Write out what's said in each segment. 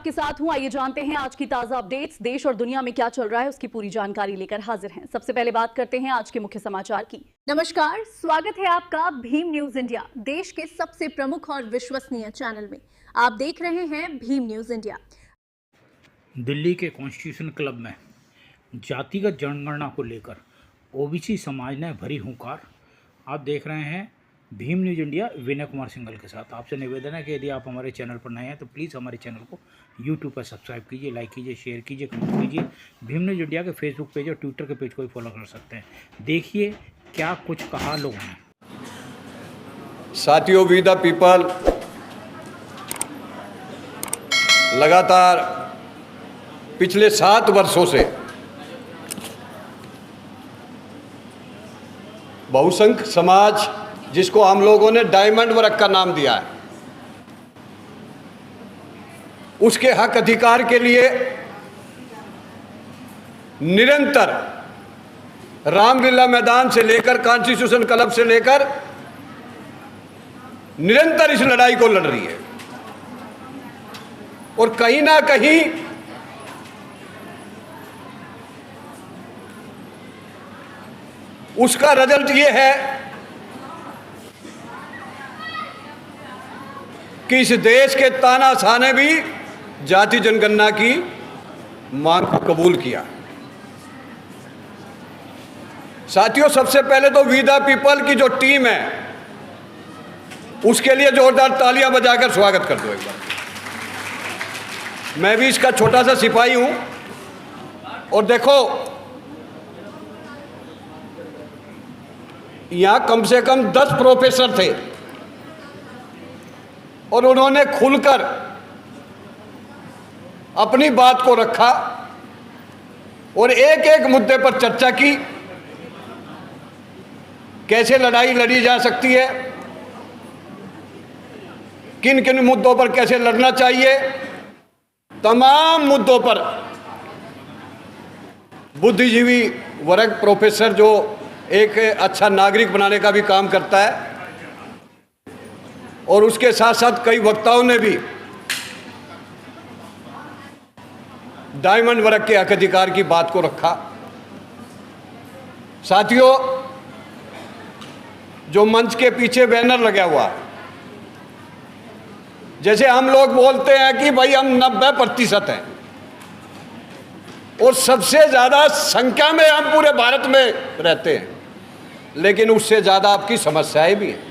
आपके साथ हूं। आइए जानते हैं आज की ताजा अपडेट्स। देश और दुनिया में क्या चल रहा है उसकी पूरी जानकारी लेकर हाजिर हैं। सबसे पहले बात करते हैं आज के मुख्य समाचार की। नमस्कार, स्वागत है आपका भीम न्यूज इंडिया, देश के सबसे प्रमुख और विश्वसनीय चैनल में। आप देख रहे हैं भीम न्यूज इंडिया। दिल्ली के कॉन्स्टिट्यूशन क्लब में जातिगत जनगणना को लेकर ओबीसी समाज ने भरी हुंकार। आप देख रहे हैं भीम न्यूज इंडिया विनय कुमार सिंघल के साथ। आपसे निवेदन है कि यदि आप हमारे चैनल पर नए हैं तो प्लीज़ हमारे चैनल को यूट्यूब पर सब्सक्राइब कीजिए, लाइक कीजिए, शेयर कीजिए, कमेंट कीजिए। भीम न्यूज इंडिया के फेसबुक पेज और ट्विटर के पेज को भी फॉलो कर सकते हैं। देखिए क्या कुछ कहा लोगों ने। साथियों, वी द पीपल लगातार पिछले 7 वर्षों से बहुसंख्यक समाज, जिसको हम लोगों ने डायमंड वर्ग का नाम दिया है, उसके हक अधिकार के लिए निरंतर रामलीला मैदान से लेकर कॉन्स्टिट्यूशन क्लब से लेकर निरंतर इस लड़ाई को लड़ रही है। और कहीं ना कहीं उसका रिजल्ट ये है कि इस देश के तानाशाह ने भी जाति जनगणना की मांग को कबूल किया। साथियों, सबसे पहले तो वी द पीपल की जो टीम है उसके लिए जोरदार तालियां बजाकर स्वागत कर दो एक बार। मैं भी इसका छोटा सा सिपाही हूं। और देखो, यहां कम से कम 10 प्रोफेसर थे और उन्होंने खुलकर अपनी बात को रखा और एक एक मुद्दे पर चर्चा की। कैसे लड़ाई लड़ी जा सकती है, किन किन मुद्दों पर कैसे लड़ना चाहिए, तमाम मुद्दों पर बुद्धिजीवी वर्ग, प्रोफेसर जो एक अच्छा नागरिक बनाने का भी काम करता है, और उसके साथ साथ कई वक्ताओं ने भी डायमंड वर्ग के हक अधिकार की बात को रखा। साथियों, जो मंच के पीछे बैनर लगा हुआ, जैसे हम लोग बोलते हैं कि भाई हम 90% हैं और सबसे ज्यादा संख्या में हम पूरे भारत में रहते हैं, लेकिन उससे ज्यादा आपकी समस्याएं भी हैं।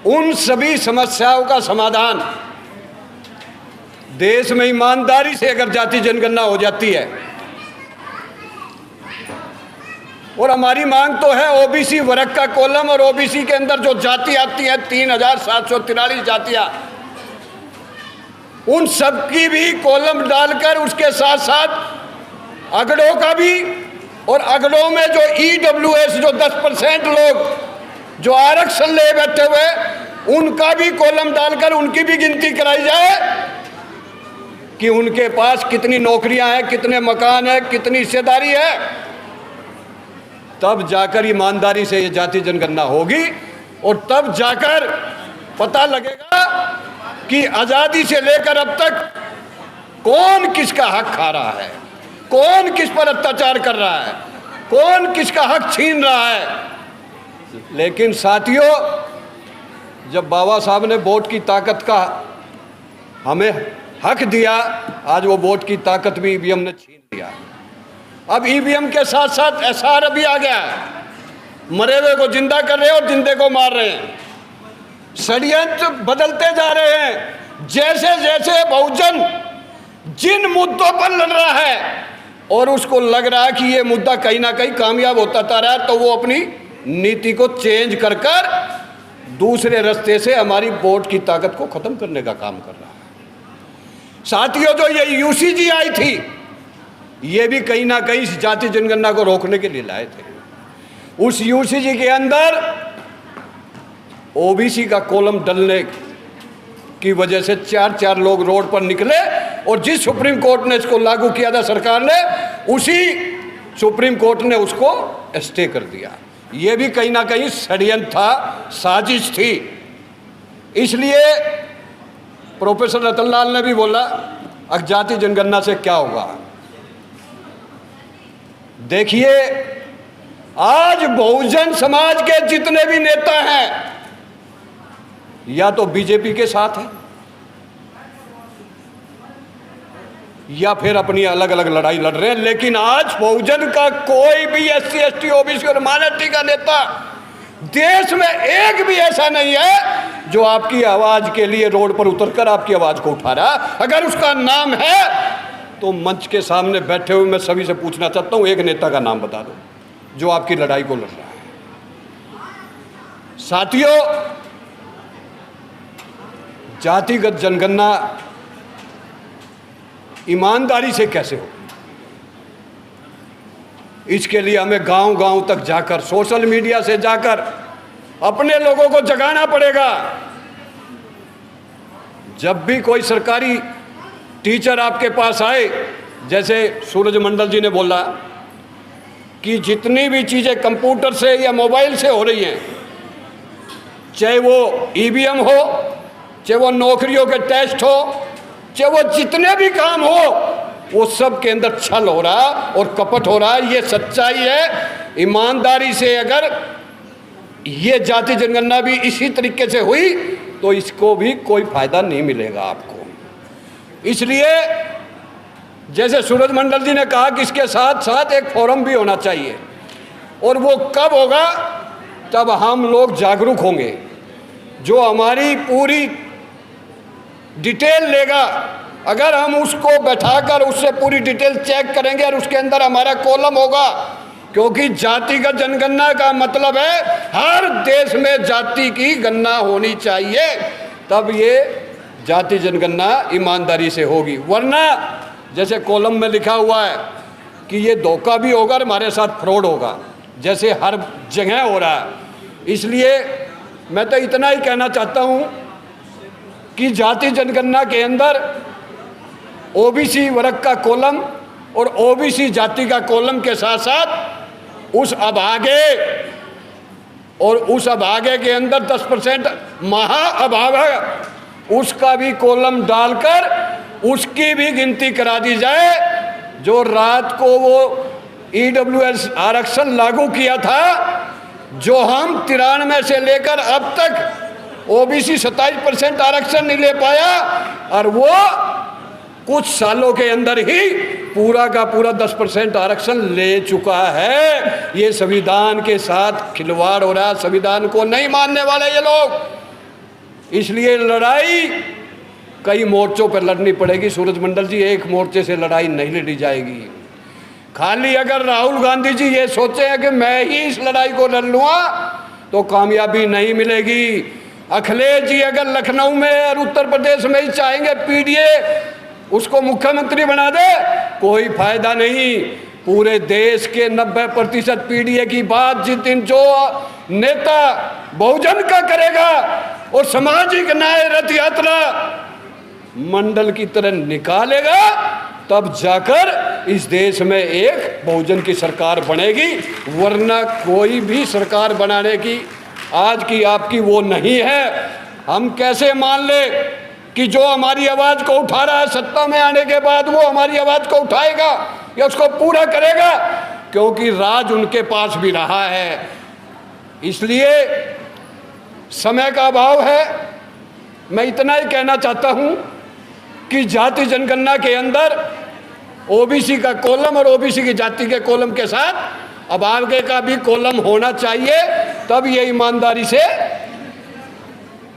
उन सभी समस्याओं का समाधान देश में ईमानदारी से अगर जाति जनगणना हो जाती है, और हमारी मांग तो है ओबीसी वर्ग का कॉलम, और ओबीसी के अंदर जो जाति आती है 3743 जातियां, उन सबकी भी कॉलम डालकर उसके साथ साथ अगड़ों का भी, और अगड़ों में जो ईडब्ल्यूएस जो 10% लोग जो आरक्षण ले बैठे हुए, उनका भी कॉलम डालकर उनकी भी गिनती कराई जाए कि उनके पास कितनी नौकरियां हैं, कितने मकान हैं, कितनी हिस्सेदारी है। तब जाकर ईमानदारी से ये जाति जनगणना होगी और तब जाकर पता लगेगा कि आजादी से लेकर अब तक कौन किसका हक खा रहा है, कौन किस पर अत्याचार कर रहा है, कौन किसका हक छीन रहा है। लेकिन साथियों, जब बाबा साहब ने वोट की ताकत का हमें हक दिया, आज वो वोट की ताकत भी ईवीएम ने छीन लिया। अब ईवीएम के साथ साथ एसआर भी आ गया है। मरे हुए को जिंदा कर रहे हैं और जिंदे को मार रहे हैं। षड्यंत्र बदलते जा रहे हैं। जैसे जैसे बहुजन जिन मुद्दों पर लड़ रहा है और उसको लग रहा है कि ये मुद्दा कहीं ना कहीं कामयाब होता जा रहा है, तो वो अपनी नीति को चेंज कर कर दूसरे रास्ते से हमारी वोट की ताकत को खत्म करने का काम कर रहा है। साथियों, जो ये यूसीजी आई थी, ये भी कहीं ना कहीं इस जाति जनगणना को रोकने के लिए लाए थे। उस यूसीजी के अंदर ओबीसी का कॉलम डलने की वजह से 4 लोग रोड पर निकले, और जिस सुप्रीम कोर्ट ने इसको लागू किया था सरकार ने, उसी सुप्रीम कोर्ट ने उसको स्टे कर दिया। ये भी कहीं ना कहीं षड्यंत्र था, साजिश थी। इसलिए प्रोफेसर रतनलाल ने भी बोला अब जाति जनगणना से क्या होगा। देखिए, आज बहुजन समाज के जितने भी नेता हैं या तो बीजेपी के साथ हैं या फिर अपनी अलग अलग लड़ाई लड़ रहे हैं, लेकिन आज बहुजन का कोई भी SC ST OBC और माइनॉरिटी का नेता देश में एक भी ऐसा नहीं है जो आपकी आवाज के लिए रोड पर उतरकर आपकी आवाज को उठा रहा। अगर उसका नाम है तो मंच के सामने बैठे हुए मैं सभी से पूछना चाहता हूं, एक नेता का नाम बता दो जो आपकी लड़ाई को लड़ रहा है। साथियों, जातिगत जनगणना ईमानदारी से कैसे हो, इसके लिए हमें गांव-गांव तक जाकर, सोशल मीडिया से जाकर अपने लोगों को जगाना पड़ेगा। जब भी कोई सरकारी टीचर आपके पास आए, जैसे सूरजमंडल जी ने बोला कि जितनी भी चीज़ें कंप्यूटर से या मोबाइल से हो रही हैं, चाहे वो EVM हो, चाहे वो नौकरियों के टेस्ट हो, चाहे वो जितने भी काम हो, वो सब के अंदर छल हो रहा और कपट हो रहा है। ये सच्चाई है। ईमानदारी से अगर ये जाति जनगणना भी इसी तरीके से हुई तो इसको भी कोई फायदा नहीं मिलेगा आपको। इसलिए जैसे सूरजमंडल जी ने कहा कि इसके साथ साथ एक फोरम भी होना चाहिए, और वो कब होगा, तब हम लोग जागरूक होंगे। जो हमारी पूरी डिटेल लेगा, अगर हम उसको बैठाकर उससे पूरी डिटेल चेक करेंगे और उसके अंदर हमारा कॉलम होगा, क्योंकि जातिगत जनगणना का मतलब है हर देश में जाति की गणना होनी चाहिए, तब ये जाति जनगणना ईमानदारी से होगी। वरना जैसे कॉलम में लिखा हुआ है कि ये धोखा भी होगा और हमारे साथ फ्रॉड होगा, जैसे हर जगह हो रहा है। इसलिए मैं तो इतना ही कहना चाहता हूँ कि जाति जनगणना के अंदर OBC वर्ग का कॉलम और OBC जाति का कॉलम के साथ साथ उस अभागे और उस अभागे के अंदर 10% महा अभागा, उसका भी कॉलम डालकर उसकी भी गिनती करा दी जाए। जो रात को वो EWS आरक्षण लागू किया था, जो हम 93 से लेकर अब तक OBC 27% आरक्षण नहीं ले पाया, और वो कुछ सालों के अंदर ही पूरा का पूरा 10% आरक्षण ले चुका है। ये संविधान के साथ खिलवाड़ हो रहा है, संविधान को नहीं मानने वाले ये लोग। इसलिए लड़ाई कई मोर्चों पर लड़नी पड़ेगी सूरजमंडल जी, एक मोर्चे से लड़ाई नहीं लड़ी जाएगी। खाली अगर राहुल गांधी जी ये सोचे हैं कि मैं ही इस लड़ाई को लड़ लूँगा तो कामयाबी नहीं मिलेगी। अखिलेश जी अगर लखनऊ में और उत्तर प्रदेश में ही चाहेंगे PDA उसको मुख्यमंत्री बना दे, कोई फायदा नहीं। पूरे देश के 90% PDA की बात जिस दिन जो नेता बहुजन का करेगा और सामाजिक न्याय रथ यात्रा मंडल की तरह निकालेगा, तब जाकर इस देश में एक बहुजन की सरकार बनेगी। वरना कोई भी सरकार बनाने की आज की आपकी वो नहीं है। हम कैसे मान ले कि जो हमारी आवाज़ को उठा रहा है सत्ता में आने के बाद वो हमारी आवाज़ को उठाएगा या उसको पूरा करेगा, क्योंकि राज उनके पास भी रहा है। इसलिए समय का अभाव है। मैं इतना ही कहना चाहता हूँ कि जाति जनगणना के अंदर OBC का कॉलम और OBC की जाति के कॉलम के साथ अभागे का भी कॉलम होना चाहिए, तब ये ईमानदारी से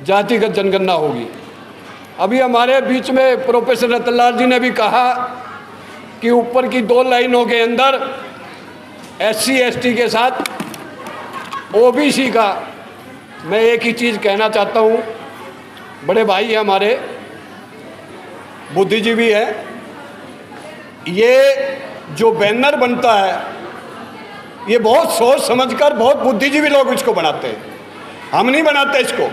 जातिगत जनगणना होगी। अभी हमारे बीच में प्रोफेसर रतनलाल जी ने भी कहा कि ऊपर की 2 लाइनों के अंदर SC ST के साथ OBC का, मैं एक ही चीज़ कहना चाहता हूँ, बड़े भाई हैं हमारे, बुद्धिजीवी है, ये जो बैनर बनता है ये बहुत सोच समझकर बहुत बुद्धिजीवी लोग इसको बनाते हैं, हम नहीं बनाते इसको।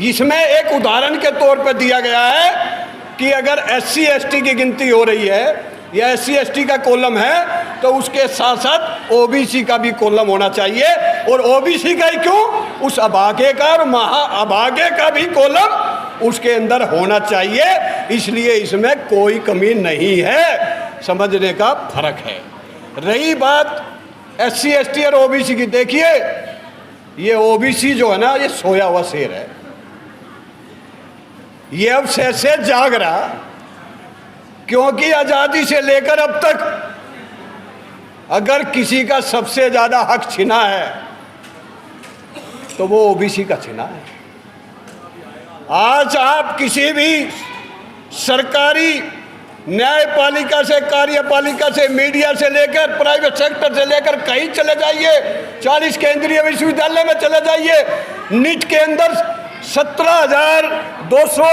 इसमें एक उदाहरण के तौर पर दिया गया है कि अगर SC ST की गिनती हो रही है या SC ST का कॉलम है तो उसके साथ साथ OBC का भी कॉलम होना चाहिए। और OBC का ही क्यों, उस अभागे का और महा अभागे का भी कॉलम उसके अंदर होना चाहिए। इसलिए इसमें कोई कमी नहीं है, समझने का फर्क है। रही बात SC ST और OBC की, देखिए ये OBC जो है ना, ये सोया हुआ शेर है। ये अब से जाग रहा, क्योंकि आज़ादी से लेकर अब तक अगर किसी का सबसे ज़्यादा हक छिना है तो वो OBC का छिना है। आज आप किसी भी सरकारी न्यायपालिका से, कार्यपालिका से, मीडिया से लेकर प्राइवेट सेक्टर से लेकर कहीं चले जाइए, 40 केंद्रीय विश्वविद्यालय में चले जाइए, नीट के अंदर 17,200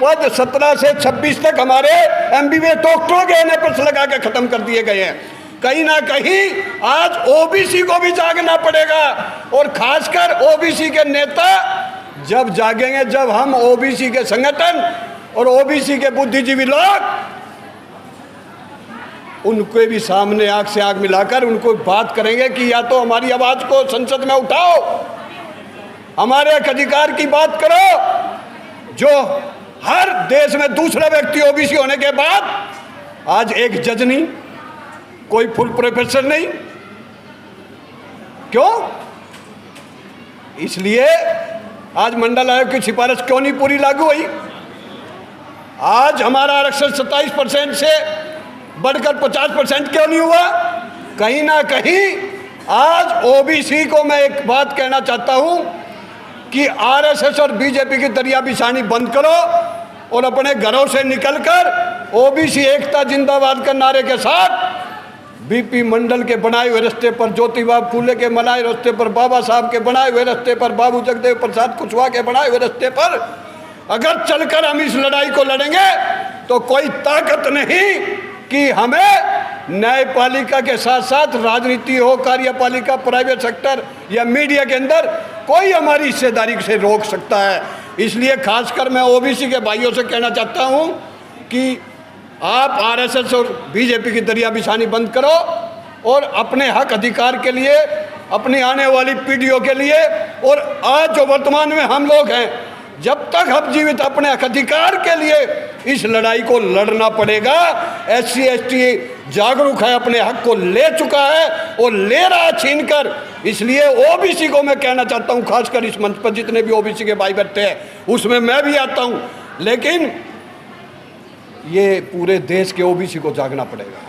पद 17 से 26 तक हमारे MBBS डॉक्टरों के NFS लगा के खत्म कर दिए गए हैं। कहीं ना कहीं आज OBC को भी जागना पड़ेगा, और खासकर OBC के नेता जब जागेंगे, जब हम OBC के संगठन और OBC के बुद्धिजीवी लोग उनके भी सामने आंख से आंख मिलाकर उनको बात करेंगे कि या तो हमारी आवाज को संसद में उठाओ, हमारे अधिकार की बात करो। जो हर देश में दूसरा व्यक्ति OBC होने के बाद आज एक जज नहीं, कोई फुल प्रोफेसर नहीं, क्यों? इसलिए आज मंडल आयोग की सिफारिश क्यों नहीं पूरी लागू हुई? आज हमारा आरक्षण 27% से बढ़कर 50% क्यों नहीं हुआ? कहीं ना कहीं आज OBC को मैं एक बात कहना चाहता हूं कि RSS और BJP की दरिया बिछानी बंद करो और अपने घरों से निकलकर OBC एकता जिंदाबाद के नारे के साथ BP मंडल के बनाए हुए रास्ते पर, ज्योतिबा फूले के बनाए रास्ते पर, बाबा साहब के बनाए हुए रास्ते पर, बाबू जगदेव प्रसाद कुशवाहा के बनाए हुए रास्ते पर अगर चलकर हम इस लड़ाई को लड़ेंगे तो कोई ताकत नहीं कि हमें न्यायपालिका के साथ साथ राजनीति हो, कार्यपालिका, प्राइवेट सेक्टर या मीडिया के अंदर कोई हमारी हिस्सेदारी से रोक सकता है। इसलिए खासकर मैं OBC के भाइयों से कहना चाहता हूं कि आप RSS और BJP की दरिया बिछानी बंद करो और अपने हक अधिकार के लिए, अपनी आने वाली पीढ़ियों के लिए, और आज जो वर्तमान में हम लोग हैं, जब तक हम जीवित अपने हक अधिकार के लिए इस लड़ाई को लड़ना पड़ेगा। SC ST जागरूक है, अपने हक को ले चुका है और ले रहा छीन कर। इसलिए OBC को मैं कहना चाहता हूं, खासकर इस मंच पर जितने भी OBC के भाई बैठे हैं उसमें मैं भी आता हूं, लेकिन ये पूरे देश के OBC को जागना पड़ेगा।